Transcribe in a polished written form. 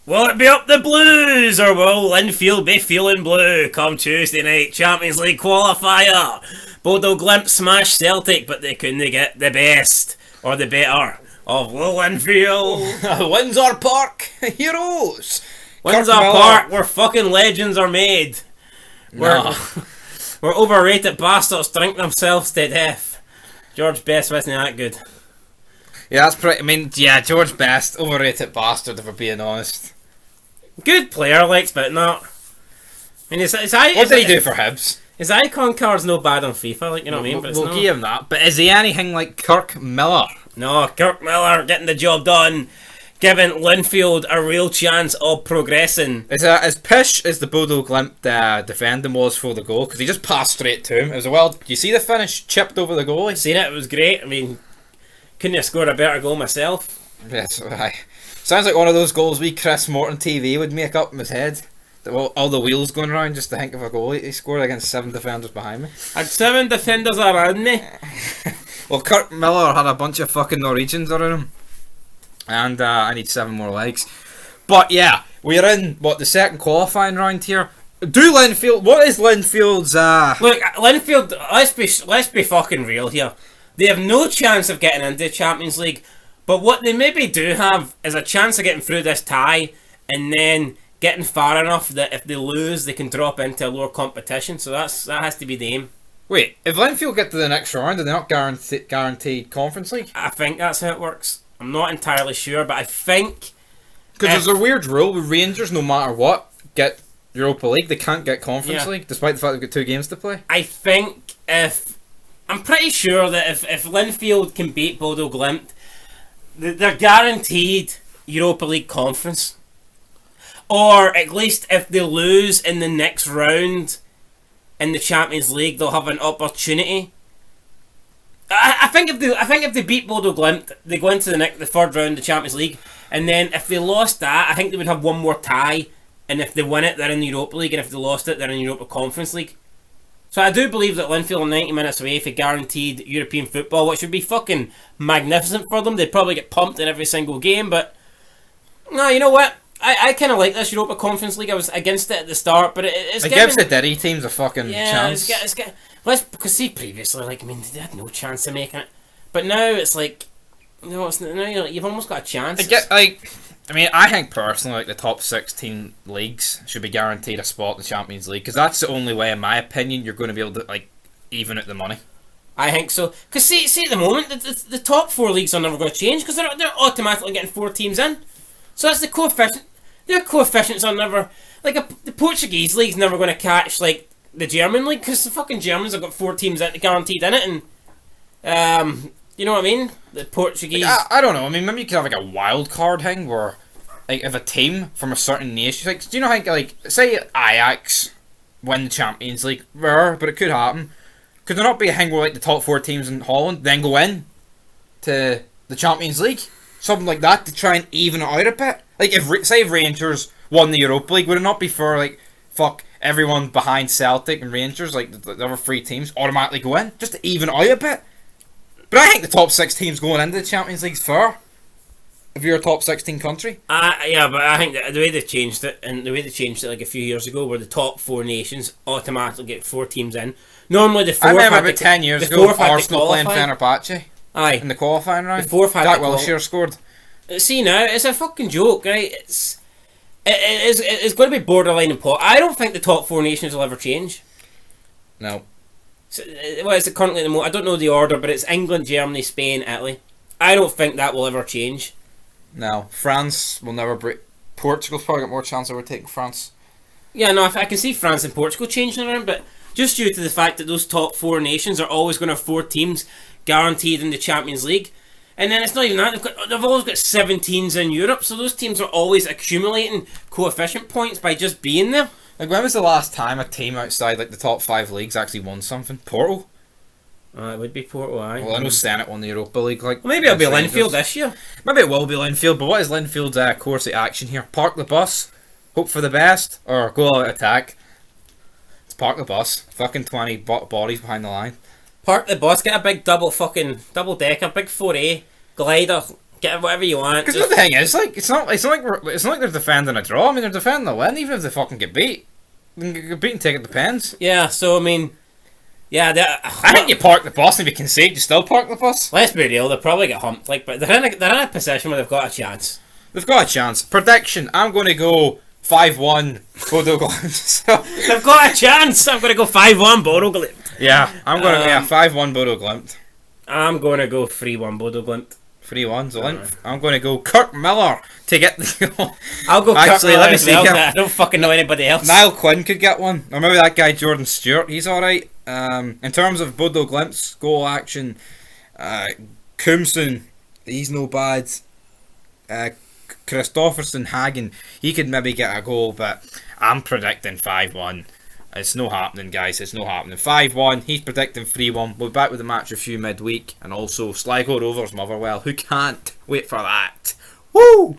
Will it be up the Blues, or will Linfield be feeling blue come Tuesday night Champions League qualifier? Bodo Glimt smashed Celtic, but they couldn't get the best or the better of Linfield. Windsor Park heroes. Windsor Park, where fucking legends are made. No. Where overrated bastards drink themselves to death. George Best wasn't that good. Yeah, that's pretty. I mean, yeah, George Best, overrated bastard, if we're being honest. Good player, but not. I mean, What did he do for Hibs? His icon card's no bad on FIFA, you know what I mean? But we'll give him that. But is he anything like Kirk Miller? No, Kirk Miller getting the job done, giving Linfield a real chance of progressing. As pish as the Bodo Glimt defending was for the goal, because he just passed straight to him. It was do you see the finish? Chipped over the goalie. Seen it was great. I mean, couldn't have scored a better goal myself. Yes, sounds like one of those goals Chris Morton TV would make up in his head. All the wheels going around just to think of a goal he scored against 7 defenders behind me. Had 7 defenders around me. Well, Kirk Miller had a bunch of fucking Norwegians around him. And I need 7 more legs. But yeah, we're in, the second qualifying round here. What is Linfield's... Look, Linfield, let's be fucking real here. They have no chance of getting into the Champions League. But what they maybe do have is a chance of getting through this tie and then getting far enough that if they lose, they can drop into a lower competition. So that has to be the aim. Wait, if Linfield get to the next round, are they not guaranteed Conference League? I think that's how it works. I'm not entirely sure, but I think... Because there's a weird rule with Rangers, no matter what, get Europa League. They can't get Conference League, despite the fact they've got 2 games to play. I think I'm pretty sure that if Linfield can beat Bodo Glimt, they're guaranteed Europa League Conference. Or at least if they lose in the next round in the Champions League, they'll have an opportunity. I think if they beat Bodo Glimt, they go into the third round of the Champions League, and then if they lost that, I think they would have one more tie. And if they win it, they're in the Europa League, and if they lost it, they're in the Europa Conference League. So I do believe that Linfield are 90 minutes away for guaranteed European football, which would be fucking magnificent for them. They'd probably get pumped in every single game, but no, you know what? I kind of like this Europa Conference League. I was against it at the start, but it gives the Diddy teams a fucking chance. Because see, previously, they had no chance of making it, but now it's like, you've almost got a chance. I think personally, the top 16 leagues should be guaranteed a spot in the Champions League, because that's the only way, in my opinion, you're going to be able to even out the money. I think so. Because see at the moment, the top 4 leagues are never going to change, because they're automatically getting 4 teams in. So that's the coefficient. Their coefficients are never the Portuguese league's never going to catch the German league, because the fucking Germans have got 4 teams guaranteed in it, and you know what I mean? The Portuguese. I don't know. I mean, maybe you could have a wild card thing where, if a team from a certain nation, do you know how say Ajax win the Champions League, rare, but it could happen. Could there not be a thing where the top 4 teams in Holland then go in to the Champions League? Something like that to try and even it out a bit. If Rangers won the Europa League, would it not be for fuck everyone behind Celtic and Rangers, the other 3 teams, automatically go in just to even it out a bit? But I think the top 6 teams going into the Champions League's fair. If you're a top 16 country. Yeah, but I think the way they changed it, a few years ago, where the top 4 nations automatically get 4 teams in. Normally the 4th. I remember about 10 years ago, Arsenal playing Fenerbahce. Aye. In the qualifying round. The 4th had Jack Wilshere scored. See now, it's a fucking joke, right? It's going to be borderline important. I don't think the top 4 nations will ever change. No. So, what is it currently at the moment? I don't know the order, but it's England, Germany, Spain, Italy. I don't think that will ever change. No, France will never break. Portugal's probably got more chance of overtaking France. Yeah, no, I can see France and Portugal changing around, but just due to the fact that those top 4 nations are always going to have 4 teams guaranteed in the Champions League. And then it's not even that, they've always got 7 teams in Europe, so those teams are always accumulating coefficient points by just being there. When was the last time a team outside the top 5 leagues actually won something? Porto? It would be Porto, aye. Well, I know Senate won the Europa League. Well, maybe it'll be Linfield this year. Maybe it will be Linfield, but what is Linfield's course of action here? Park the bus, hope for the best, or go out attack? It's park the bus. Fucking 20 bodies behind the line. Park the bus, get a big double decker, big 4A glider, Get whatever you want. Because the thing is, like, it's not like they're defending a draw. I mean, they're defending a win, even if they fucking get beat. They can get beat and take it to pens. Yeah, so I mean, yeah, I think you park the bus, and if you concede, you still park the bus. let's be real. They'll probably get humped. Like, but they're in a position where they've got a chance. They've got a chance. Prediction: I'm going to go 5-1 Bodo Glimt. So, They've got a chance. I'm going to go 5-1 Bodo Glimt. yeah, I'm going to 5-1 Bodo Glimt. I'm going to go 3-1 Bodo Glimt. 3-1 Glimt. I'm going to go Kirk Miller to get the goal. I'll go Actually, Kirk let me as see well. here. I don't fucking know anybody else. Niall Quinn could get one, or maybe that guy Jordan Stewart. He's all right. In terms of Bodo Glimt's goal action, Coomson, he's no bad. Kristofferson Hagen, he could maybe get a goal, but I'm predicting 5-1. It's no happening, guys. It's no happening. 5-1. He's predicting 3-1. We'll be back with the match review midweek, and also Sligo Rovers Motherwell. Who can't wait for that? Woo!